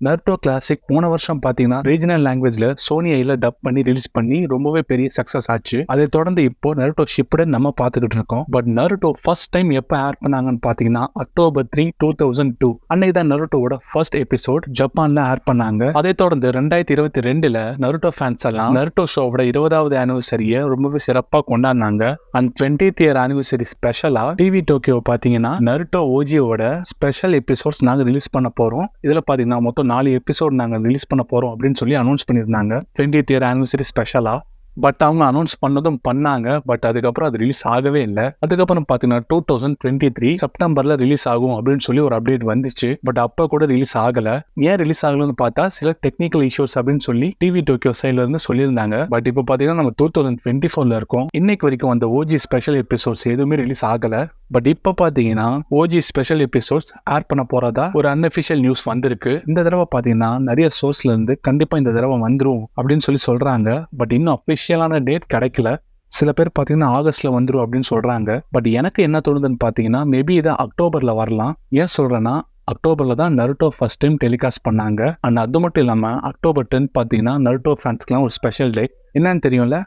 Naruto classic போன வருஷம் பாத்தீங்கன்னா ரீஜனல் லாங்குவேஜ்ல சோனி ஐல டப் பண்ணி ரிலீஸ் பண்ணி ரொம்பவே பெரிய சக்சஸ் ஆச்சு. அதை தொடர்ந்து இப்போ நருட்டோ ஷிப்புடன் நம்ம பார்த்துக்கிட்டு இருக்கோம். பட் நருட்டோ ஃபர்ஸ்ட் டைம் எப்போ ஏர் பண்ணாங்கன்னு பாத்தீங்கன்னா October 3, 2002 அன்னைக்கு தான் நருட்டோவோட ஃபர்ஸ்ட் எபிசோட் ஜப்பான்ல ஏர் பண்ணாங்க. அதை தொடர்ந்து 2022ல நருட்டோ ஃபேன்ஸ் எல்லாம் நருட்டோ ஷோவோட 20வது ஆனிவர்சரியை ரொம்பவே சிறப்பா கொண்டாடினாங்க. அண்ட் 20th இயர் ஆனிவர்சரி ஸ்பெஷலா டிவி டோக்கியோ பாத்தீங்கன்னா நருட்டோ ஓஜியோட ஸ்பெஷல் எபிசோட்ஸ் நாங்க ரிலீஸ் பண்ண போறோம். இதுல பாத்தீங்கன்னா மொத்தம் 4 எபிசோட் நாங்க ரிலீஸ் பண்ண போறோம் அப்படின்னு சொல்லி அனௌன்ஸ் பண்ணியிருந்தாங்க 20th இயர் ஆனிவர்சரி ஸ்பெஷலா. பட் அவங்க அனௌன்ஸ் பண்ணதும் பண்ணாங்க. பட் அதுக்கப்புறம் அது ரிலீஸ் ஆகவே இல்லை. அதுக்கப்புறம் பாத்தீங்கன்னா 2023 செப்டம்பர்ல ரிலீஸ் ஆகும் அப்படின்னு சொல்லி ஒரு அப்டேட் வந்துச்சு. பட் அப்ப கூட ரிலீஸ் ஆகல. ஏன் ரிலீஸ் ஆகலன்னு பார்த்தா சில டெக்னிக்கல் இஷ்யூஸ் அப்படின்னு சொல்லி டிவி டோக்கியோ சைட்ல இருந்து சொல்லியிருந்தாங்க. பட் இப்போ பாத்தீங்கன்னா நம்ம 2024ல இருக்கோம். இன்னைக்கு வரைக்கும் அந்த ஓஜி ஸ்பெஷல் எபிசோட்ஸ் எதுவுமே ரிலீஸ் ஆகல. பட் இப்ப பாத்தீங்கன்னா ஓஜி ஸ்பெஷல் எபிசோட்ஸ் ஏர் பண்ண போறதா ஒரு அன்அஃபிஷியல் நியூஸ் வந்திருக்கு. இந்த தடவை பாத்தீங்கன்னா நிறைய சோர்ஸ்ல இருந்து கண்டிப்பா இந்த தடவை வந்துரும் அப்படின்னு சொல்லி சொல்றாங்க. பட் இன்னும் அபிஷியலான டேட் கிடைக்கல. சில பேர் பாத்தீங்கன்னா ஆகஸ்ட்ல வந்துரும் அப்படின்னு சொல்றாங்க. பட் எனக்கு என்ன தோணுதுன்னு பாத்தீங்கன்னா மேபி இதை அக்டோபர்ல வரலாம். ஏன் சொல்றேன்னா அக்டோபர்ல தான் நருட்டோ ஃபர்ஸ்ட் டைம் டெலிகாஸ்ட் பண்ணாங்க. அண்ட் அது மட்டும் இல்லாம October 10 பாத்தீங்கன்னா நருட்டோ ஃபேன்ஸ்க்குலாம் ஒரு ஸ்பெஷல் டே. என்னன்னு தெரியும்ல?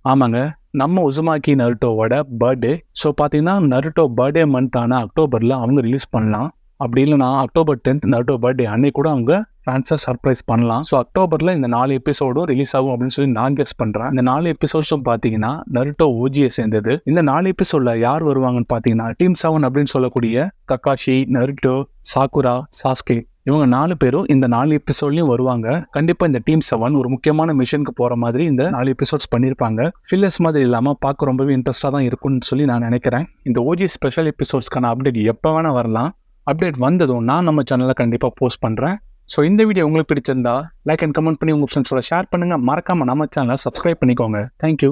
ஆமாங்க, நம்ம உசுமாக்கி நருட்டோவோட பர்த்டே. ஸோ பார்த்தீங்கன்னா நருட்டோ பர்த்டே மந்த் ஆன அக்டோபரில் அவங்க ரிலீஸ் பண்ணலாம். அப்படி இல்லைனா October 10 நருட்டோ பர்த்டே அன்னைக்கு கூட அவங்க ஃபேன்ஸை சர்ப்ரைஸ் பண்ணலாம். ஸோ அக்டோபரில் இந்த 4 எபிசோடும் ரிலீஸ் ஆகும் அப்படின்னு சொல்லி நான் கெஸ் பண்ணுறேன். இந்த 4 எபிசோட்ஸும் பார்த்தீங்கன்னா நருட்டோ ஓஜியை சேர்ந்தது. இந்த 4 எபிசோடில் யார் வருவாங்கன்னு பார்த்தீங்கன்னா டீம் 7 அப்படின்னு சொல்லக்கூடிய கக்காஷி, நருட்டோ, சாக்குரா, சாஸ்கே இவங்க 4 பேரும் இந்த 4 எபிசோட்லயும் வருவாங்க. கண்டிப்பா இந்த டீம் 7 ஒரு முக்கியமான மிஷனுக்கு போற மாதிரி இந்த 4 எபிசோட்ஸ் பண்ணிருப்பாங்க. ஃபில்லர்ஸ் மாதிரி இல்லாம பார்க்க ரொம்பவே இன்ட்ரெஸ்டா தான் இருக்கும்னு சொல்லி நான் நினைக்கிறேன். இந்த ஓஜி ஸ்பெஷல் எபிசோட்ஸ்க்கான அப்டேட் எப்போ வேணா வரலாம். அப்டேட் வந்ததும் நான் நம்ம சேனல்ல கண்டிப்பா போஸ்ட் பண்றேன். ஸோ இந்த வீடியோ உங்களுக்கு பிடிச்சிருந்தா லைக் அண்ட் கமெண்ட் பண்ணி உங்க ஃப்ரெண்ட்ஸோட ஷேர் பண்ணுங்க. மறக்காம நம்ம சேனலை சப்ஸ்கிரைப் பண்ணிக்கோங்க. தேங்க்யூ.